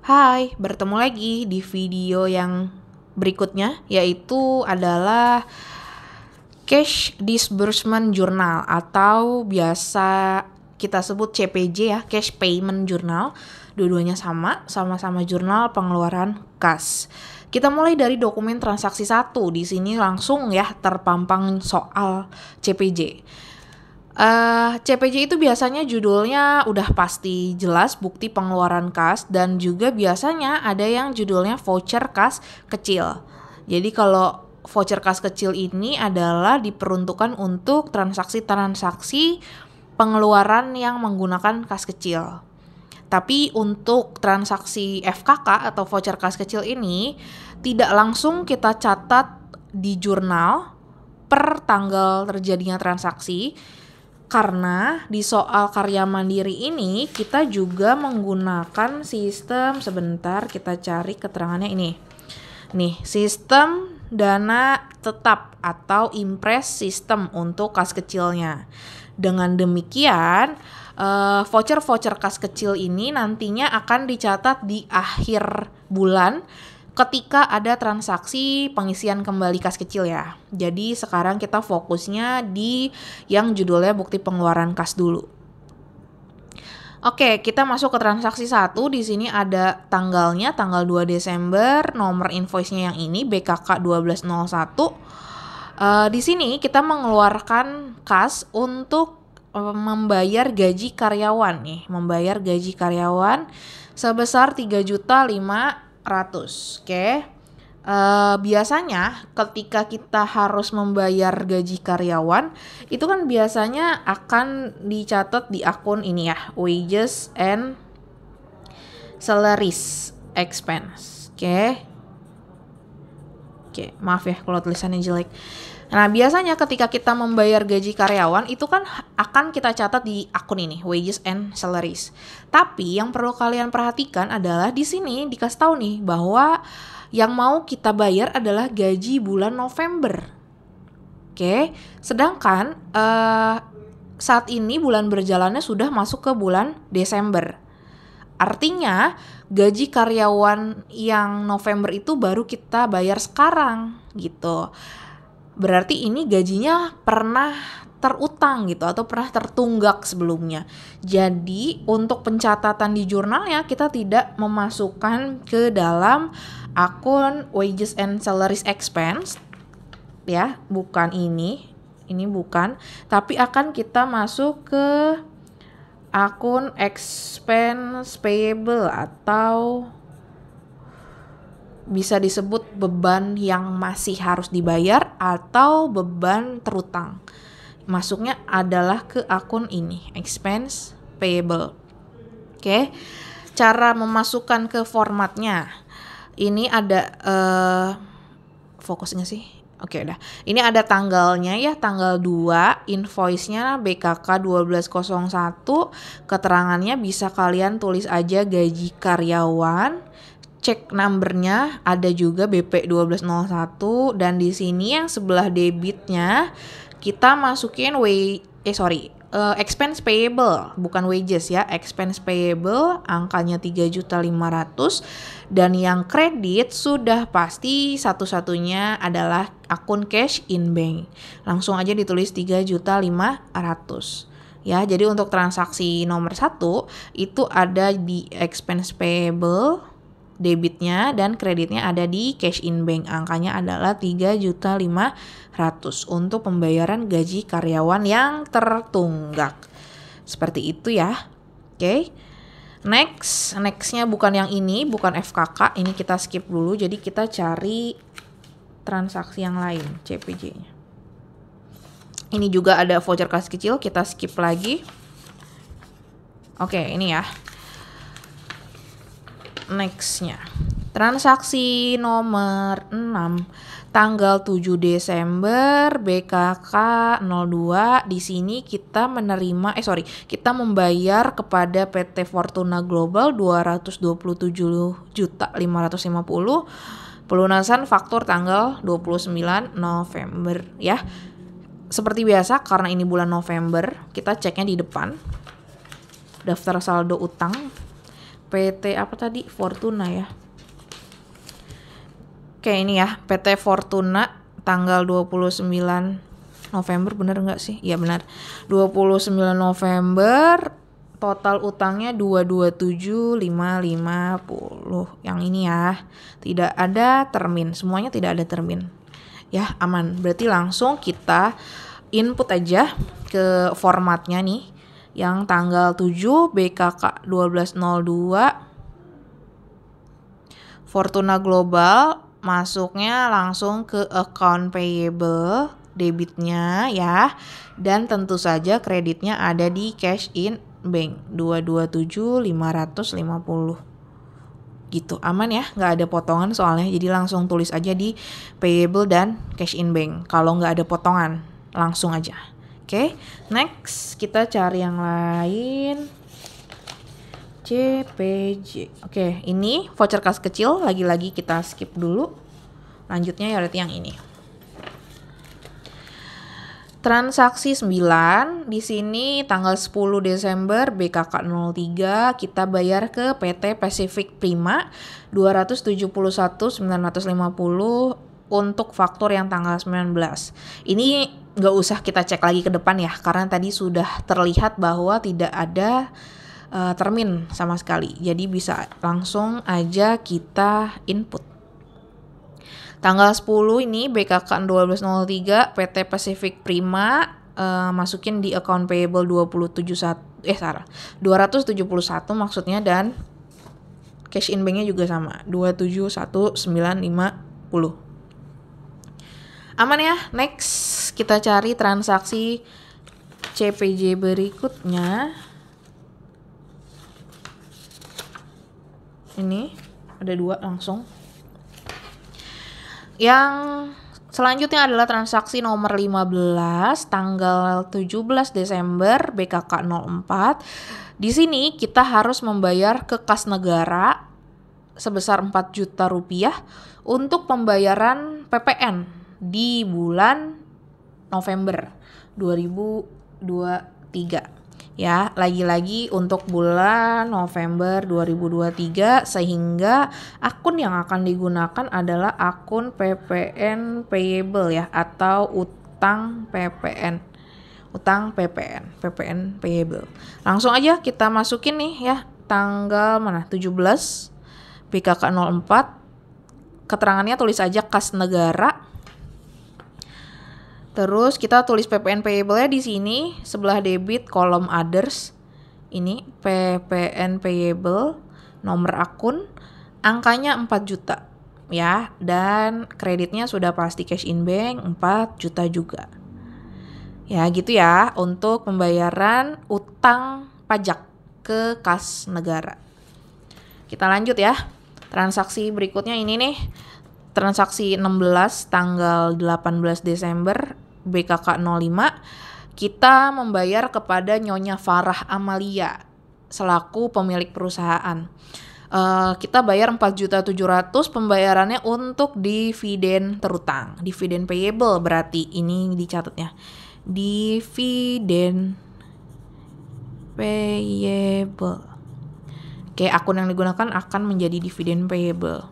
Hai, bertemu lagi di video yang berikutnya, yaitu adalah Cash Disbursement Journal atau biasa kita sebut CPJ ya, Cash Payment Journal. Dua-duanya sama-sama jurnal pengeluaran kas. Kita mulai dari dokumen transaksi 1. Di sini langsung ya terpampang soal CPJ. CPJ itu biasanya judulnya udah pasti jelas bukti pengeluaran kas, dan juga biasanya ada yang judulnya voucher kas kecil. Jadi kalau voucher kas kecil ini adalah diperuntukkan untuk transaksi-transaksi pengeluaran yang menggunakan kas kecil. Tapi untuk transaksi FKK atau voucher kas kecil ini tidak langsung kita catat di jurnal per tanggal terjadinya transaksi. Karena di soal karya mandiri ini kita juga menggunakan sistem, sebentar kita cari keterangannya ini. Nih, sistem dana tetap atau impres sistem untuk kas kecilnya. Dengan demikian, voucher-voucher kas kecil ini nantinya akan dicatat di akhir bulan ketika ada transaksi pengisian kembali kas kecil ya. Jadi sekarang kita fokusnya di yang judulnya bukti pengeluaran kas dulu. Oke, kita masuk ke transaksi 1. Di sini ada tanggalnya, tanggal 2 Desember, nomor invoice-nya yang ini BKK 1201. Di sini kita mengeluarkan kas untuk membayar gaji karyawan nih, membayar gaji karyawan sebesar 3.500.000. Oke. Biasanya ketika kita harus membayar gaji karyawan, itu kan biasanya akan dicatat di akun ini ya, wages and salaries expense. Oke, maaf ya kalau tulisannya jelek. Nah, biasanya ketika kita membayar gaji karyawan itu kan akan kita catat di akun ini, wages and salaries. Tapi yang perlu kalian perhatikan adalah di sini dikasih tahu nih bahwa yang mau kita bayar adalah gaji bulan November. Oke, sedangkan saat ini bulan berjalannya sudah masuk ke bulan Desember. Artinya gaji karyawan yang November itu baru kita bayar sekarang gitu. Berarti ini gajinya pernah terutang gitu atau pernah tertunggak sebelumnya. Jadi untuk pencatatan di jurnalnya kita tidak memasukkan ke dalam akun wages and salaries expense ya, bukan ini bukan, tapi akan kita masuk ke akun expense payable atau bisa disebut beban yang masih harus dibayar atau beban terutang. Masuknya adalah ke akun ini, expense payable. Oke. Cara memasukkan ke formatnya. Ini ada fokus nggak sih? Oke, udah. Ini ada tanggalnya ya, tanggal 2, invoice-nya BKK 1201. Keterangannya bisa kalian tulis aja gaji karyawan. Cek numbernya ada juga BP 1201, dan di sini yang sebelah debitnya kita masukin expense payable, bukan wages ya, expense payable angkanya 3.500.000, dan yang kredit sudah pasti satu-satunya adalah akun cash in bank. Langsung aja ditulis 3.500.000 ya. Jadi untuk transaksi nomor 1 itu ada di expense payable debitnya, dan kreditnya ada di cash in bank, angkanya adalah 3.500.000 untuk pembayaran gaji karyawan yang tertunggak. Seperti itu ya. Oke. Nextnya bukan yang ini, bukan FKK, ini kita skip dulu. Jadi kita cari transaksi yang lain, CPJ-nya. Ini juga ada voucher kas kecil, kita skip lagi. Oke, ini ya. Nextnya transaksi nomor 6 tanggal 7 Desember BKK 02. Di sini kita kita membayar kepada PT Fortuna Global 227.550.000, pelunasan faktur tanggal 29 November ya. Seperti biasa, karena ini bulan November, kita ceknya di depan daftar saldo utang. PT apa tadi? Fortuna ya. Oke, ini ya, PT Fortuna tanggal 29 November, bener nggak sih? Iya benar. 29 November, total utangnya 227.550. Yang ini ya, tidak ada termin, semuanya tidak ada termin. Ya, aman. Berarti langsung kita input aja ke formatnya nih. Yang tanggal 7 BKK 1202 Fortuna Global, masuknya langsung ke account payable, debitnya ya, dan tentu saja kreditnya ada di cash in bank 227.550 gitu. Aman ya, nggak ada potongan soalnya, jadi langsung tulis aja di payable dan cash in bank. Kalau nggak ada potongan langsung aja. Oke, next kita cari yang lain. CPJ. Oke, ini voucher kas kecil, lagi-lagi kita skip dulu. Lanjutnya ya berarti yang ini. Transaksi 9, di sini tanggal 10 Desember BKK 03 kita bayar ke PT Pacific Prima 271.950 untuk faktur yang tanggal 19. Ini nggak usah kita cek lagi ke depan ya, karena tadi sudah terlihat bahwa tidak ada termin sama sekali. Jadi bisa langsung aja kita input. Tanggal 10 ini BKK 1203 PT Pacific Prima masukin di account payable 271 maksudnya, dan cash in banknya juga sama 271.950. Aman ya. Next kita cari transaksi CPJ berikutnya. Ini ada 2 langsung. Yang selanjutnya adalah transaksi nomor 15 tanggal 17 Desember BKK 04. Di sini kita harus membayar ke kas negara sebesar 4 juta rupiah untuk pembayaran PPN di bulan November 2023. Ya, lagi-lagi untuk bulan November 2023, sehingga akun yang akan digunakan adalah akun PPN payable ya, atau utang PPN. PPN payable. Langsung aja kita masukin nih ya, tanggal mana? 17 BKK 04. Keterangannya tulis aja kas negara. Terus kita tulis PPN payable-nya di sini sebelah debit kolom others. Ini PPN payable, nomor akun, angkanya 4 juta ya, dan kreditnya sudah pasti cash in bank 4 juta juga. Ya gitu ya untuk pembayaran utang pajak ke kas negara. Kita lanjut ya. Transaksi berikutnya ini nih. Transaksi 16 tanggal 18 Desember BKK 05, kita membayar kepada Nyonya Farah Amalia selaku pemilik perusahaan. Kita bayar 4.700.000, pembayarannya untuk dividen terutang. Dividen payable berarti ini dicatatnya. Dividen payable. Oke, akun yang digunakan akan menjadi dividen payable.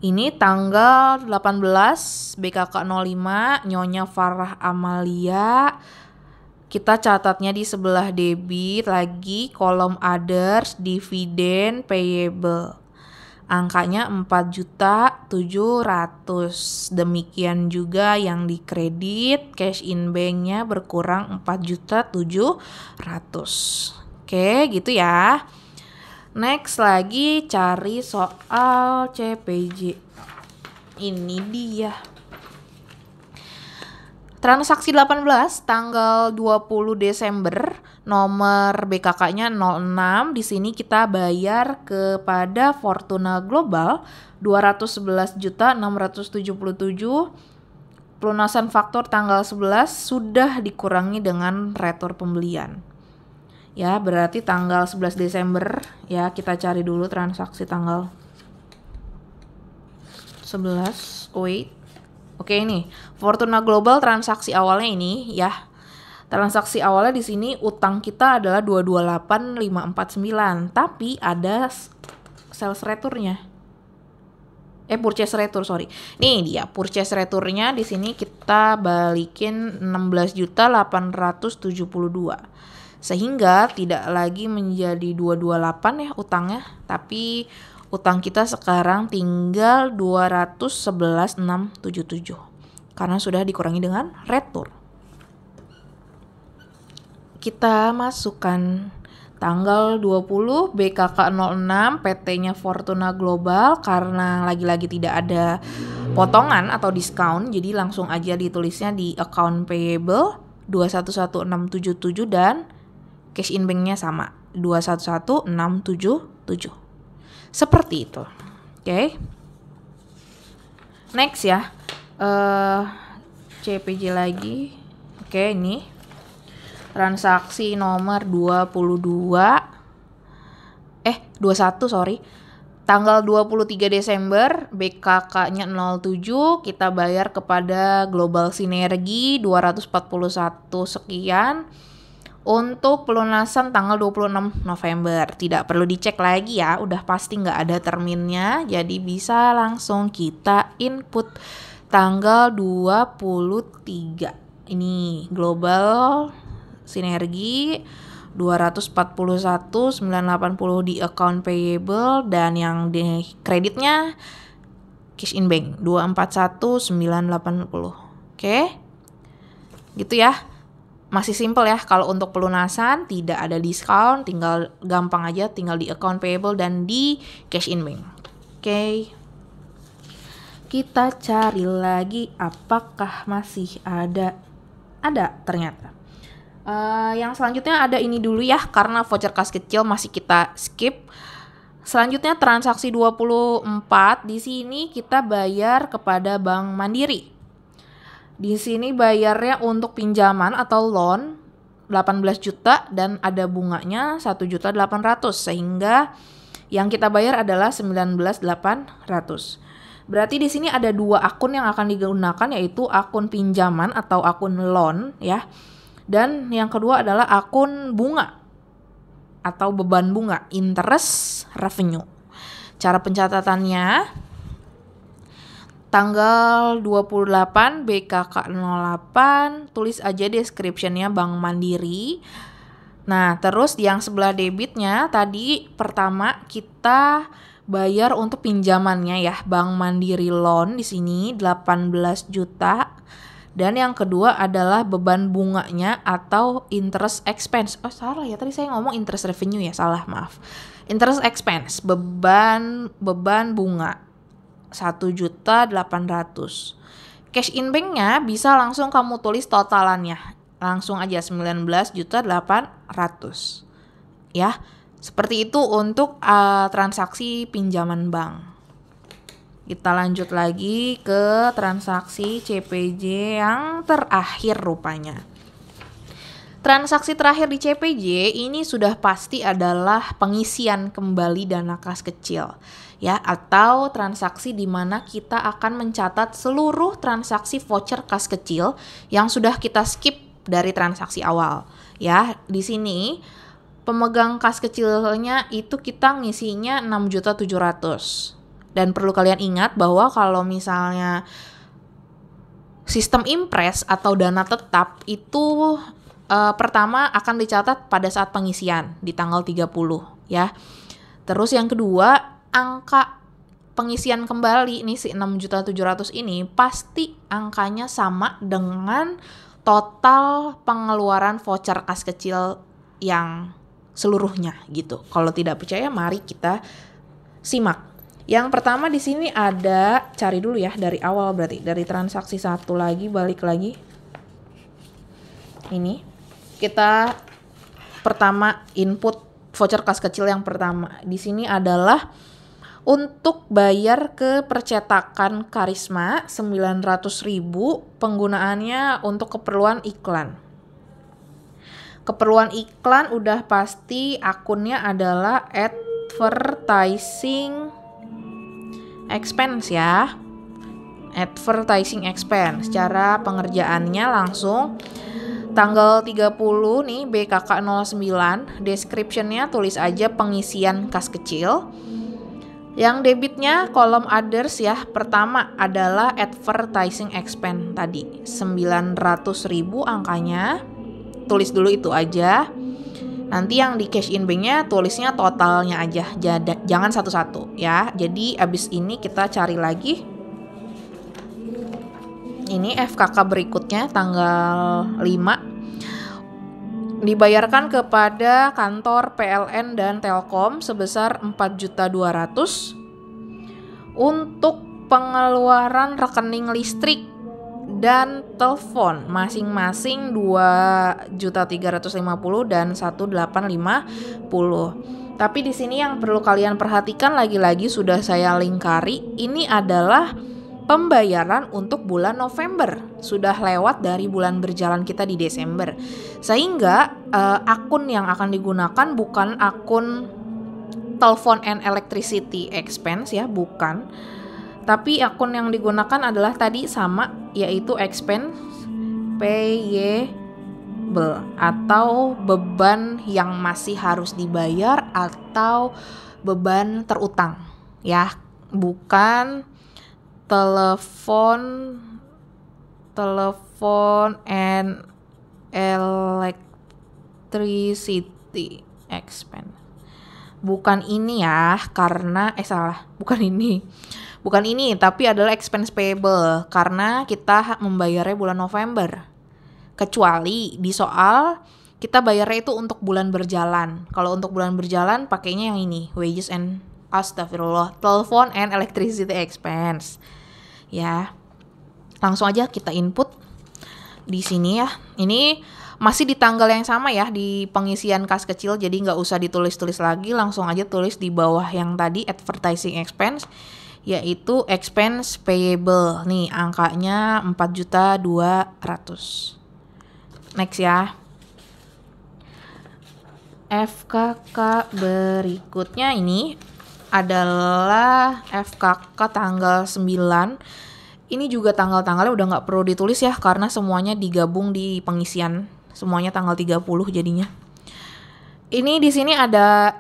Ini tanggal 18 BKK 05 Nyonya Farah Amalia. Kita catatnya di sebelah debit lagi kolom others dividen payable. Angkanya 4.700.000. Demikian juga yang dikredit, cash in banknya berkurang 4.700.000. Oke, gitu ya. Next lagi cari soal CPJ. Ini dia. Transaksi 18 tanggal 20 Desember, nomor BKK-nya 06. Di sini kita bayar kepada Fortuna Global 211.677. Pelunasan faktur tanggal 11 sudah dikurangi dengan retur pembelian. Ya, berarti tanggal 11 Desember ya, kita cari dulu transaksi tanggal 11. Wait. Oke, ini Fortuna Global transaksi awalnya ini ya. Transaksi awalnya di sini utang kita adalah 228.549, tapi ada sales return-nya. Purchase return, sorry. Nih dia purchase return-nya di sini kita balikin 16.872. Sehingga tidak lagi menjadi 228 ya utangnya, tapi utang kita sekarang tinggal 211.677 karena sudah dikurangi dengan return. Kita masukkan tanggal 20 BKK 06 PT-nya Fortuna Global, karena lagi-lagi tidak ada potongan atau diskon, jadi langsung aja ditulisnya di account payable 211677 dan cash in bank-nya sama 211677. Seperti itu. Oke. Next ya. CPJ lagi. Oke, ini transaksi nomor 21 sorry. Tanggal 23 Desember BKK-nya 07 kita bayar kepada Global Sinergi 241 sekian untuk pelunasan tanggal 26 November. Tidak perlu dicek lagi ya, udah pasti nggak ada terminnya, jadi bisa langsung kita input tanggal 23. Ini Global Sinergi 241.980 di account payable, dan yang di kreditnya cash in bank 241.980. Oke. Gitu ya. Masih simple ya, kalau untuk pelunasan tidak ada diskon, tinggal gampang aja, tinggal di account payable dan di cash in bank. Oke. Kita cari lagi apakah masih ada. Ada ternyata. Yang selanjutnya ada ini dulu ya, karena voucher kas kecil masih kita skip. Selanjutnya transaksi 24, di sini kita bayar kepada Bank Mandiri. Di sini bayarnya untuk pinjaman atau loan 18 juta dan ada bunganya 1.800.000, sehingga yang kita bayar adalah 19.800. Berarti di sini ada dua akun yang akan digunakan, yaitu akun pinjaman atau akun loan ya. Dan yang kedua adalah akun bunga atau beban bunga, interest revenue. Cara pencatatannya tanggal 28 BKK 08, tulis aja description-nya Bank Mandiri. Nah, terus yang sebelah debitnya tadi pertama kita bayar untuk pinjamannya ya, Bank Mandiri loan di sini 18 juta. Dan yang kedua adalah beban bunganya atau interest expense. Oh salah ya, tadi saya ngomong interest revenue ya, salah, maaf. Interest expense, beban bunga 1.800.000. Cash in banknya bisa langsung kamu tulis totalannya, langsung aja 19.800.000 ya. Seperti itu untuk transaksi pinjaman bank. Kita lanjut lagi ke transaksi CPJ yang terakhir rupanya. Transaksi terakhir di CPJ ini sudah pasti adalah pengisian kembali dana kas kecil ya, atau transaksi di mana kita akan mencatat seluruh transaksi voucher kas kecil yang sudah kita skip dari transaksi awal ya. Di sini pemegang kas kecilnya itu kita ngisinya 6.700.000. Dan perlu kalian ingat bahwa kalau misalnya sistem impres atau dana tetap itu pertama akan dicatat pada saat pengisian di tanggal 30 ya. Terus yang kedua, angka pengisian kembali nih si 6.700.000 ini pasti angkanya sama dengan total pengeluaran voucher kas kecil yang seluruhnya gitu. Kalau tidak percaya mari kita simak. Yang pertama di sini ada, cari dulu ya dari awal, berarti dari transaksi 1 lagi, balik lagi. Ini kita pertama input voucher kas kecil yang pertama. Di sini adalah untuk bayar ke percetakan Karisma 900.000, penggunaannya untuk keperluan iklan. Keperluan iklan udah pasti akunnya adalah advertising expense ya, advertising expense. Cara pengerjaannya langsung tanggal 30 nih BKK09, description-nya tulis aja pengisian kas kecil. Yang debitnya kolom others ya, pertama adalah advertising expense tadi 900.000 angkanya, tulis dulu itu aja. Nanti yang di cash in banknya tulisnya totalnya aja, jangan satu-satu ya. Jadi abis ini kita cari lagi. Ini FKK berikutnya tanggal 5 dibayarkan kepada kantor PLN dan Telkom sebesar 4.200.000 untuk pengeluaran rekening listrik dan telepon masing-masing 2.350.000 dan 1.850. Tapi di sini yang perlu kalian perhatikan lagi-lagi sudah saya lingkari, ini adalah pembayaran untuk bulan November, sudah lewat dari bulan berjalan kita di Desember, sehingga akun yang akan digunakan bukan akun telepon and electricity expense ya, bukan, tapi akun yang digunakan adalah tadi sama, yaitu expense payable atau beban yang masih harus dibayar atau beban terutang ya, bukan telepon and electricity expense. Bukan ini ya, karena bukan ini, tapi adalah expense payable karena kita membayarnya bulan November. Kecuali di soal kita bayarnya itu untuk bulan berjalan. Kalau untuk bulan berjalan pakainya yang ini, wages and telepon and electricity expense. Ya, langsung aja kita input di sini ya. Ini masih di tanggal yang sama ya, di pengisian kas kecil, jadi nggak usah ditulis-tulis lagi, langsung aja tulis di bawah yang tadi advertising expense, yaitu expense payable. Nih angkanya 4.200.000. Next ya. FKK berikutnya ini adalah FKK tanggal 9. Ini juga tanggal-tanggalnya udah nggak perlu ditulis ya, karena semuanya digabung di pengisian. Semuanya tanggal 30 jadinya. Ini di sini ada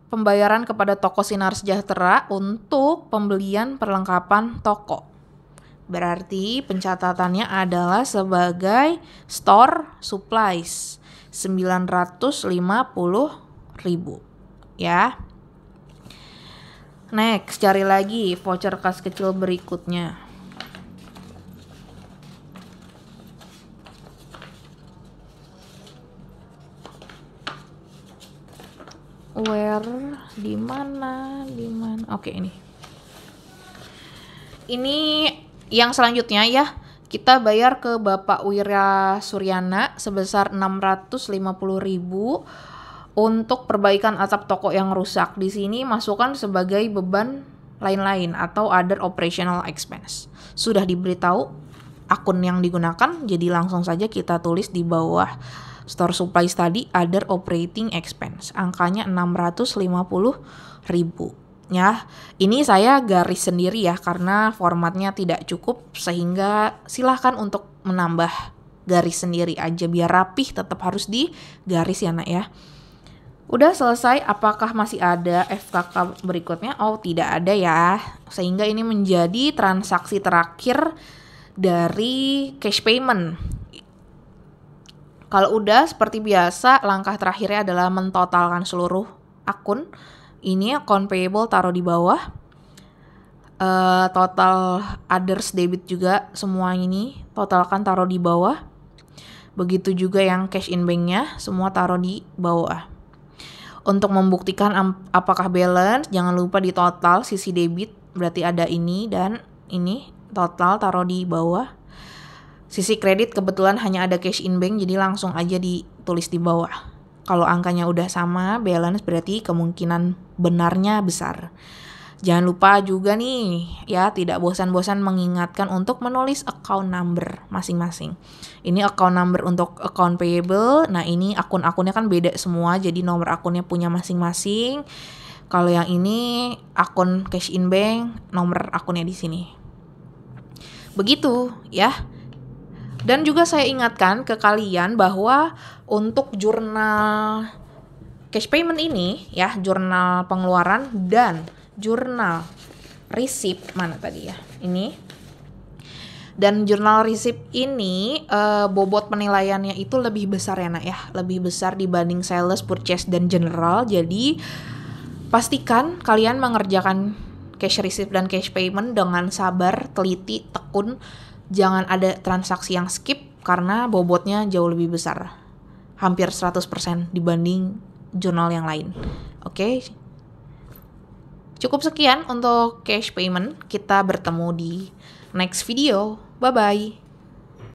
pembayaran kepada toko Sinar Sejahtera untuk pembelian perlengkapan toko. Berarti pencatatannya adalah sebagai store supplies 950.000 ya. Next, cari lagi voucher kas kecil berikutnya. Di mana? Oke, ini. Ini yang selanjutnya ya. Kita bayar ke Bapak Wira Suryana sebesar 650.000 untuk perbaikan atap toko yang rusak. Di sini masukkan sebagai beban lain-lain atau other operational expense. Sudah diberitahu akun yang digunakan, jadi langsung saja kita tulis di bawah store supplies tadi other operating expense. Angkanya 650.000. Ya, ini saya garis sendiri ya karena formatnya tidak cukup, sehingga silahkan untuk menambah garis sendiri aja biar rapih, tetap harus di garis ya nak ya. Udah selesai, apakah masih ada FKK berikutnya? Oh, tidak ada ya, sehingga ini menjadi transaksi terakhir dari cash payment. Kalau udah seperti biasa, langkah terakhirnya adalah mentotalkan seluruh akun. Ini account payable taruh di bawah, total others debit juga semua ini totalkan taruh di bawah. Begitu juga yang cash in banknya semua taruh di bawah. Untuk membuktikan apakah balance, jangan lupa di total sisi debit, berarti ada ini dan ini, total taruh di bawah. Sisi kredit kebetulan hanya ada cash in bank, jadi langsung aja ditulis di bawah. Kalau angkanya udah sama, balance berarti kemungkinan benarnya besar. Jangan lupa juga nih, ya tidak bosan-bosan mengingatkan untuk menulis account number masing-masing. Ini account number untuk account payable, nah ini akun-akunnya kan beda semua, jadi nomor akunnya punya masing-masing. Kalau yang ini akun cash in bank, nomor akunnya di sini. Begitu ya. Dan juga saya ingatkan ke kalian bahwa untuk jurnal cash payment ini ya, jurnal pengeluaran dan jurnal receipt mana tadi ya? Ini. Dan jurnal receipt ini bobot penilaiannya itu lebih besar ya nak ya, lebih besar dibanding sales, purchase dan general. Jadi pastikan kalian mengerjakan cash receipt dan cash payment dengan sabar, teliti, tekun. Jangan ada transaksi yang skip karena bobotnya jauh lebih besar. Hampir 100% dibanding jurnal yang lain. Oke. Cukup sekian untuk cash payment. Kita bertemu di next video. Bye-bye.